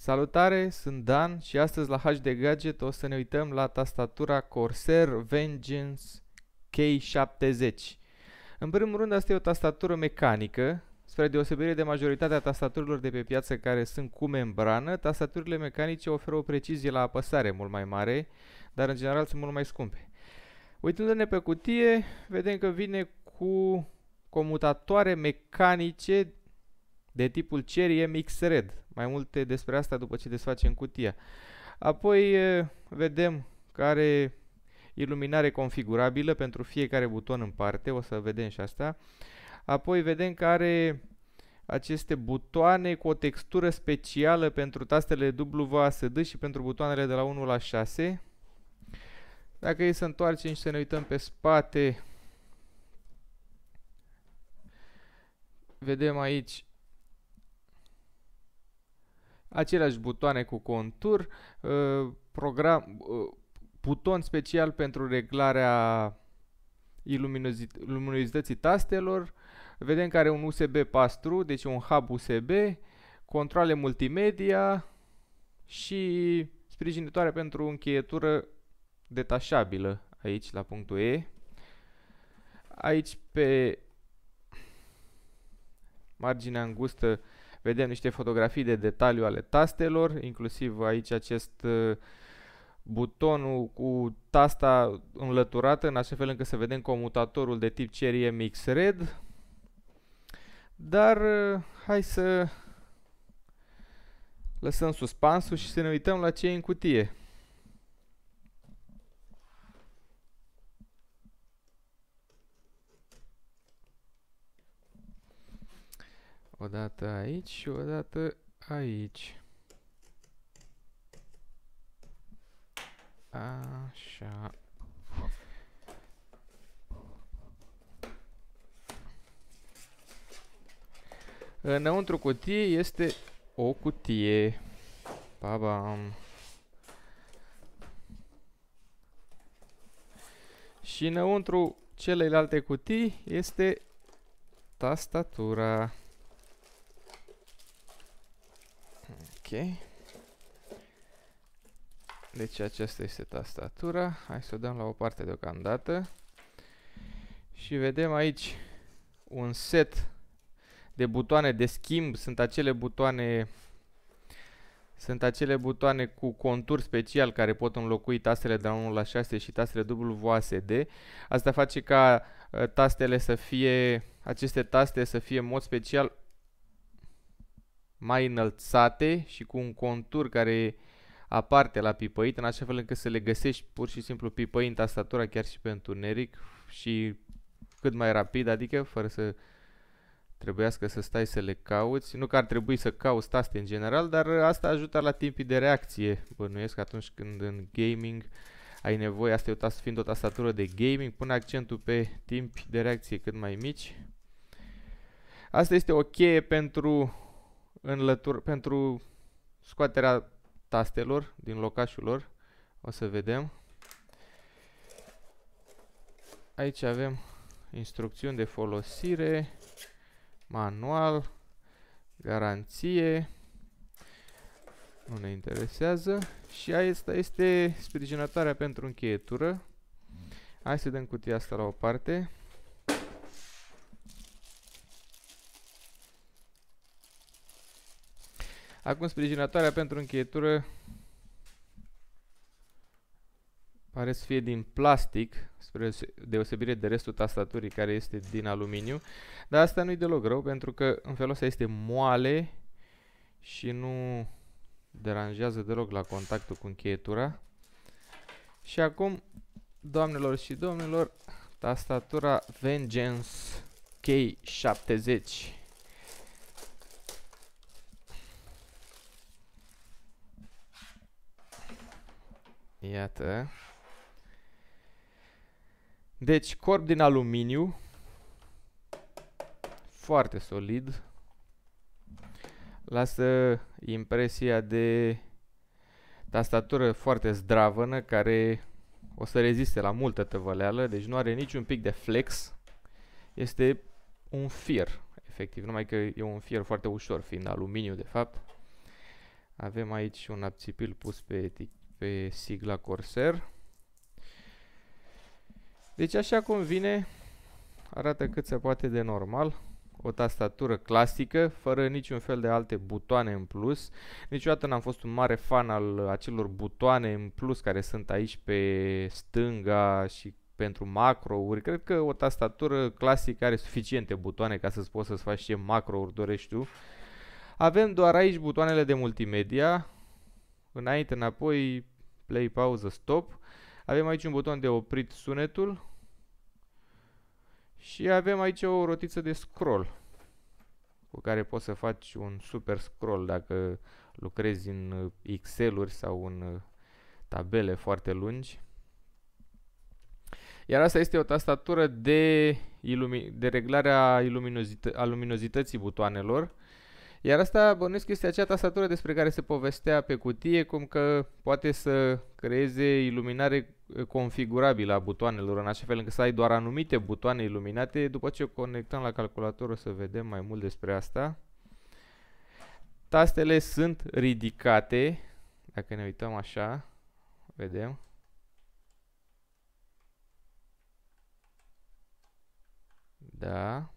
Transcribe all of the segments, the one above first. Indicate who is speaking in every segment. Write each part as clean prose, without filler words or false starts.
Speaker 1: Salutare, sunt Dan și astăzi la HD Gadget o să ne uităm la tastatura Corsair Vengeance K70. În primul rând, asta e o tastatură mecanică. Spre deosebire de majoritatea tastaturilor de pe piață care sunt cu membrană, tastaturile mecanice oferă o precizie la apăsare mult mai mare, dar în general sunt mult mai scumpe. Uitându-ne pe cutie, vedem că vine cu comutatoare mecanice de tipul Cherry MX Red. Mai multe despre asta după ce desfacem cutia. Apoi vedem că are iluminare configurabilă pentru fiecare buton în parte, o să vedem și asta. Apoi vedem că are aceste butoane cu o textură specială pentru tastele WASD și pentru butoanele de la 1 la 6. Dacă e să întoarcem și să ne uităm pe spate, vedem aici aceleași butoane cu contur, buton special pentru reglarea luminozității tastelor. Vedem că are un USB pass-through, deci un hub USB, controle multimedia și sprijinitoare pentru încheietură detașabilă aici la punctul E. Aici pe marginea îngustă vedem niște fotografii de detaliu ale tastelor, inclusiv aici acest butonul cu tasta înlăturată, în așa fel încât să vedem comutatorul de tip Cherry MX Red. Dar hai să lăsăm suspansul și să ne uităm la ce e în cutie. O dată aici și o dată aici. Așa. Înăuntru cutiei este o cutie. Babam. Și înăuntru celelalte cutii este tastatura. Ok. Deci aceasta este tastatura. Hai să o dăm la o parte deocamdată. Și vedem aici un set de butoane de schimb. Sunt acele butoane cu contur special care pot înlocui tastele de la 1 la 6 și tastele WASD. Asta face ca aceste taste să fie în mod special mai înălțate și cu un contur care aparte la pipăit, în așa fel încât să le găsești pur și simplu pipăind tastatura chiar și pe întuneric și cât mai rapid, adică fără să trebuiască să stai să le cauți. Nu că ar trebui să cauți taste în general, dar asta ajută la timpii de reacție. Bănuiesc atunci când în gaming ai nevoie, asta fiind o tastatură de gaming, pune accentul pe timpi de reacție cât mai mici. Asta este o cheie pentru scoaterea tastelor din locașul lor. O să vedem. Aici avem instrucțiuni de folosire, manual, garanție. Nu ne interesează. Și asta este sprijinătoarea pentru încheietură. Hai să dăm cutia asta la o parte. Acum sprijinătoarea pentru încheietură pare să fie din plastic, spre deosebire de restul tastaturii care este din aluminiu. Dar asta nu-i deloc rău, pentru că în felul ăsta este moale și nu deranjează deloc la contactul cu încheietura. Și acum, doamnelor și domnilor, tastatura Vengeance K70. Iată. Deci, corp din aluminiu, foarte solid, lasă impresia de tastatură foarte zdravănă, care o să reziste la multă tăvăleală, deci nu are niciun pic de flex, este un fier, efectiv, numai că e un fier foarte ușor, fiind aluminiu de fapt. Avem aici un abțipil pus pe sigla Corsair. Deci așa cum vine, arată cât se poate de normal. O tastatură clasică, fără niciun fel de alte butoane în plus. Niciodată n-am fost un mare fan al acelor butoane în plus care sunt aici pe stânga și pentru macro-uri. Cred că o tastatură clasică are suficiente butoane ca să poți să-ți faci ce macro-uri dorești tu. Avem doar aici butoanele de multimedia, înainte, înapoi, play, pauză, stop. Avem aici un buton de oprit sunetul și avem aici o rotiță de scroll cu care poți să faci un super scroll dacă lucrezi în Excel-uri sau în tabele foarte lungi. Iar asta este o tastatură de reglare a luminozității butoanelor. Iar asta bănuiesc că este acea tastatură despre care se povestea pe cutie, cum că poate să creeze iluminare configurabilă a butoanelor, în așa fel încât să ai doar anumite butoane iluminate. După ce o conectăm la calculator o să vedem mai mult despre asta. Tastele sunt ridicate, dacă ne uităm așa, vedem. Da.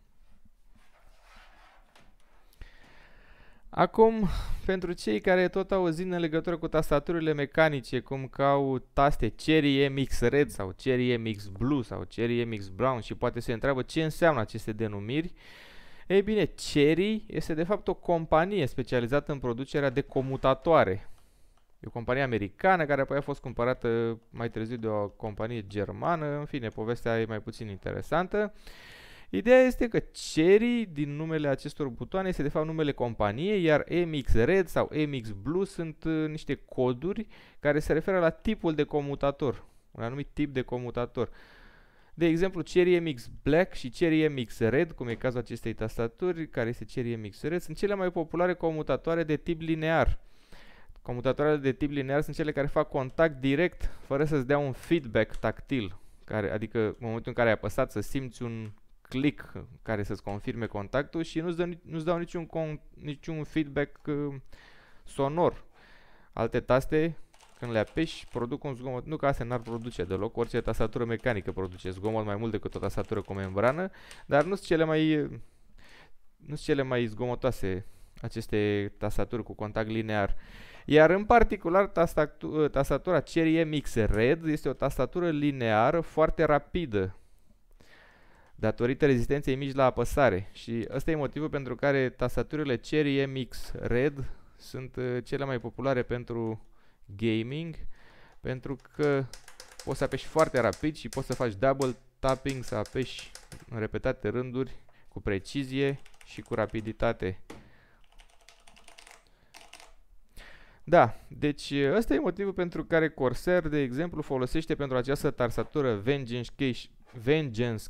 Speaker 1: Acum, pentru cei care tot au auzit în legătură cu tastaturile mecanice, cum că au taste Cherry MX Red sau Cherry MX Blue sau Cherry MX Brown și poate se întreabă ce înseamnă aceste denumiri, ei bine, Cherry este de fapt o companie specializată în producerea de comutatoare. E o companie americană care apoi a fost cumpărată mai târziu de o companie germană, în fine, povestea e mai puțin interesantă. Ideea este că Cherry, din numele acestor butoane, este de fapt numele companiei, iar MX Red sau MX Blue sunt niște coduri care se referă la tipul de comutator, un anumit tip de comutator. De exemplu, Cherry MX Black și Cherry MX Red, cum e cazul acestei tastaturi, care este Cherry MX Red, sunt cele mai populare comutatoare de tip linear. Comutatoarele de tip linear sunt cele care fac contact direct, fără să-ți dea un feedback tactil, adică în momentul în care ai apăsat să simți un click care să-ți confirme contactul și nu-ți dau niciun feedback sonor. Alte taste, când le apeși, produc un zgomot. Nu că astea n-ar produce deloc, orice tastatură mecanică produce zgomot mai mult decât o tastatură cu membrană, dar nu sunt cele mai zgomotoase aceste tastaturi cu contact linear. Iar în particular tastatura Cherry MX Red este o tastatură lineară foarte rapidă, datorită rezistenței mici la apăsare. Și ăsta e motivul pentru care tastaturile Cherry MX Red sunt cele mai populare pentru gaming, pentru că poți să apeși foarte rapid și poți să faci double tapping, să apeși în repetate rânduri cu precizie și cu rapiditate. Da, deci ăsta e motivul pentru care Corsair, de exemplu, folosește pentru această tastatură Vengeance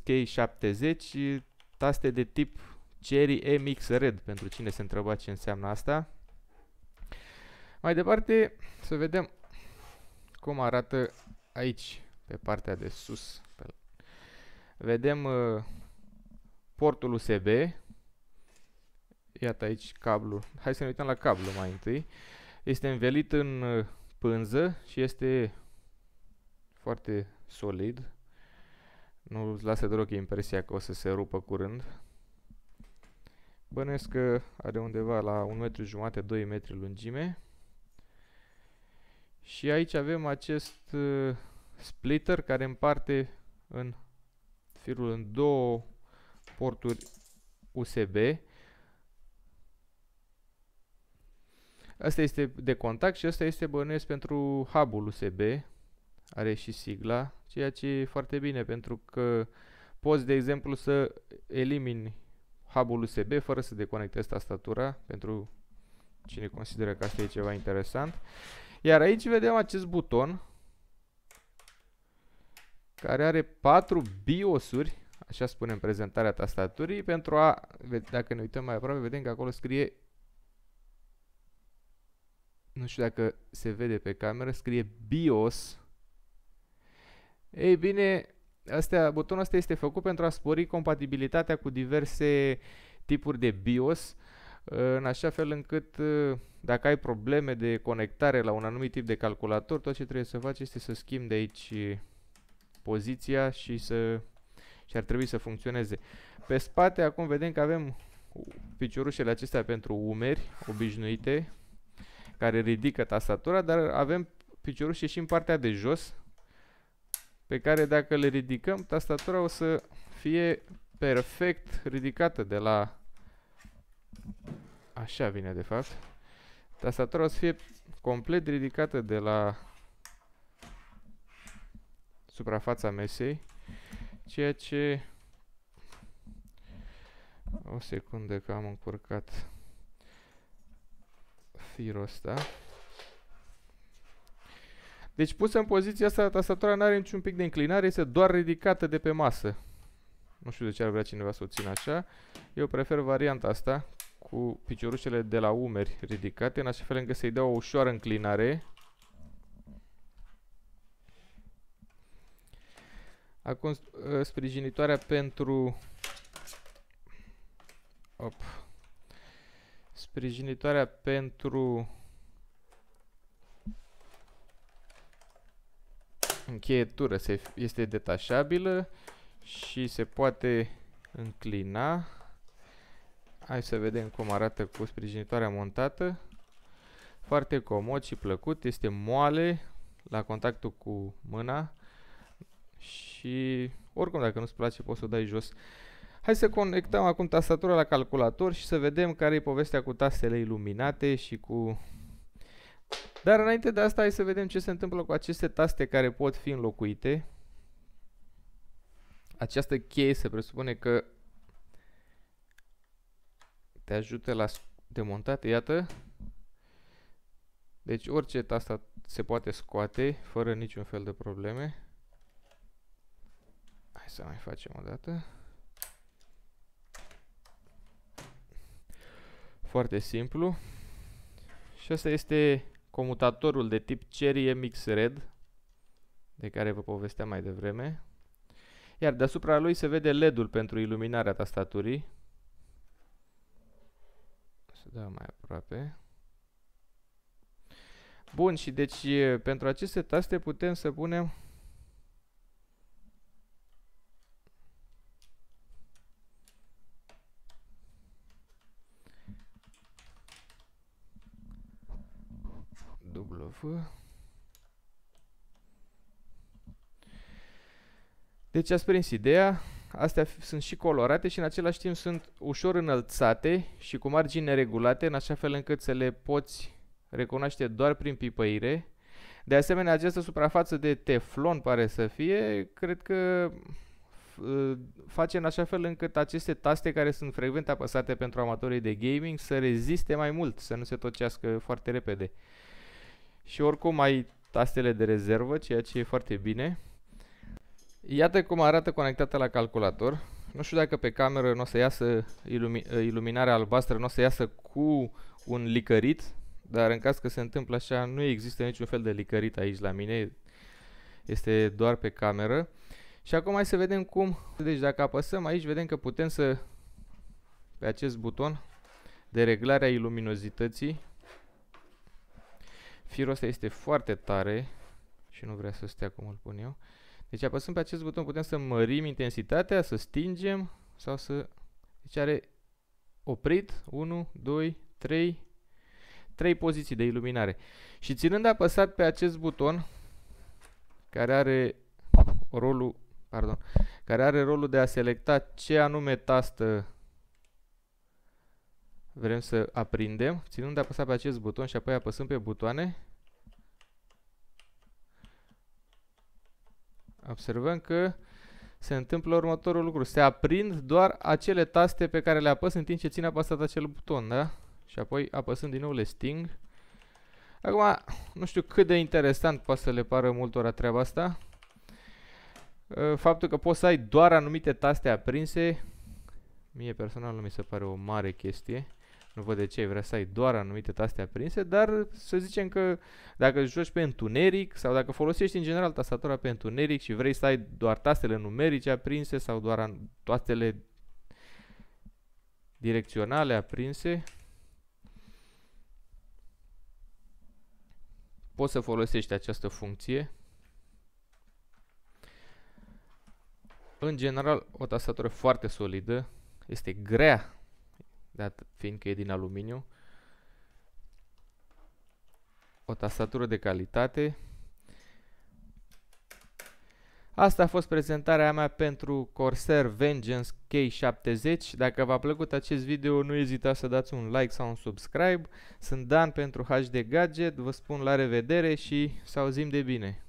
Speaker 1: K70 taste de tip Cherry MX Red, pentru cine se întreba ce înseamnă asta. Mai departe, să vedem cum arată aici, pe partea de sus. Vedem portul USB. Iată aici cablul. Hai să ne uităm la cablu mai întâi. Este învelit în pânză și este foarte solid. Nu îți lasă deloc impresia că o să se rupă curând. Bănuiesc că are undeva la 1,5 m, 2 metri lungime. Și aici avem acest splitter care împarte firul în două porturi USB. Asta este de contact și asta este, bănuiesc, pentru hub-ul USB. Are și sigla, ceea ce e foarte bine pentru că poți, de exemplu, să elimini hub-ul USB fără să deconectezi tastatura, pentru cine consideră că asta e ceva interesant. Iar aici vedem acest buton care are 4 BIOS-uri, așa spune în prezentarea tastaturii, pentru a, dacă ne uităm mai aproape, vedem că acolo scrie, nu știu dacă se vede pe cameră, scrie BIOS. Ei bine, butonul ăsta este făcut pentru a spori compatibilitatea cu diverse tipuri de BIOS. în așa fel încât dacă ai probleme de conectare la un anumit tip de calculator, tot ce trebuie să faci este să schimbi de aici poziția și ar trebui să funcționeze. Pe spate acum vedem că avem piciorușele acestea pentru umeri obișnuite, care ridică tastatura, dar avem piciorușe și în partea de jos, pe care dacă le ridicăm, tastatura o să fie perfect ridicată de la... Așa vine de fapt. Tastatura o să fie complet ridicată de la suprafața mesei, ceea ce... O secundă că am încurcat firul ăsta. Deci pusă în poziția asta, tastatura nu are niciun pic de înclinare, este doar ridicată de pe masă. Nu știu de ce ar vrea cineva să o țină așa. Eu prefer varianta asta, cu piciorușele de la umeri ridicate, în așa fel încât să-i dea o ușoară înclinare. Acum sprijinitoarea pentru... Sprijinitoarea pentru încheietură este detașabilă și se poate înclina. Hai să vedem cum arată cu sprijinitoarea montată. Foarte comod și plăcut, este moale la contactul cu mâna și oricum dacă nu-ți place poți să o dai jos. Hai să conectăm acum tastatura la calculator și să vedem care e povestea cu tastele iluminate și cu... Dar înainte de asta hai să vedem ce se întâmplă cu aceste taste care pot fi înlocuite. Această cheie se presupune că te ajută la demontat, iată. Deci orice tastă se poate scoate fără niciun fel de probleme. Hai să mai facem o dată. Foarte simplu. Și asta este comutatorul de tip Cherry MX Red, de care vă povesteam mai devreme. Iar deasupra lui se vede LED-ul pentru iluminarea tastaturii. Să dau mai aproape. Bun, și deci pentru aceste taste putem să punem W. Deci ați prins ideea. Astea sunt și colorate și în același timp sunt ușor înălțate și cu margini neregulate, în așa fel încât să le poți recunoaște doar prin pipăire. De asemenea, această suprafață de teflon pare să fie, cred că face în așa fel încât aceste taste care sunt frecvent apăsate pentru amatorii de gaming să reziste mai mult, să nu se tocească foarte repede. Și oricum ai tastele de rezervă, ceea ce e foarte bine. Iată cum arată conectată la calculator. Nu știu dacă pe cameră nu o să iasă iluminarea albastră, nu o să iasă cu un licărit, dar în caz că se întâmplă așa, nu există niciun fel de licărit aici la mine. Este doar pe cameră. Și acum hai să vedem cum. Deci dacă apăsăm aici, vedem că putem să, pe acest buton de reglare a luminozității, firul ăsta este foarte tare și nu vrea să stea cum îl pun eu. Deci apăsând pe acest buton putem să mărim intensitatea, să stingem sau să... Deci are oprit, 1, 2, 3, 3 poziții de iluminare. Și ținând apăsat pe acest buton, care are rolul de a selecta ce anume tastă vrem să aprindem, ținând apăsat pe acest buton și apoi apăsând pe butoane, observăm că se întâmplă următorul lucru. Se aprind doar acele taste pe care le apăs în timp ce țin apăsat acel buton, da? Și apoi apăsând din nou le sting. Acum, nu știu cât de interesant poate să le pară multora treaba asta. Faptul că poți să ai doar anumite taste aprinse, mie personal nu mi se pare o mare chestie. Nu văd de ce vrea să ai doar anumite taste aprinse, dar să zicem că dacă joci pe întuneric sau dacă folosești în general tastatura pe întuneric și vrei să ai doar tastele numerice aprinse sau doar tastele direcționale aprinse, poți să folosești această funcție. În general, o tastatură foarte solidă, este grea, dat fiindcă e din aluminiu. O tastatură de calitate. Asta a fost prezentarea mea pentru Corsair Vengeance K70. Dacă v-a plăcut acest video, nu ezitați să dați un like sau un subscribe. Sunt Dan pentru HD Gadget, vă spun la revedere și să auzim de bine!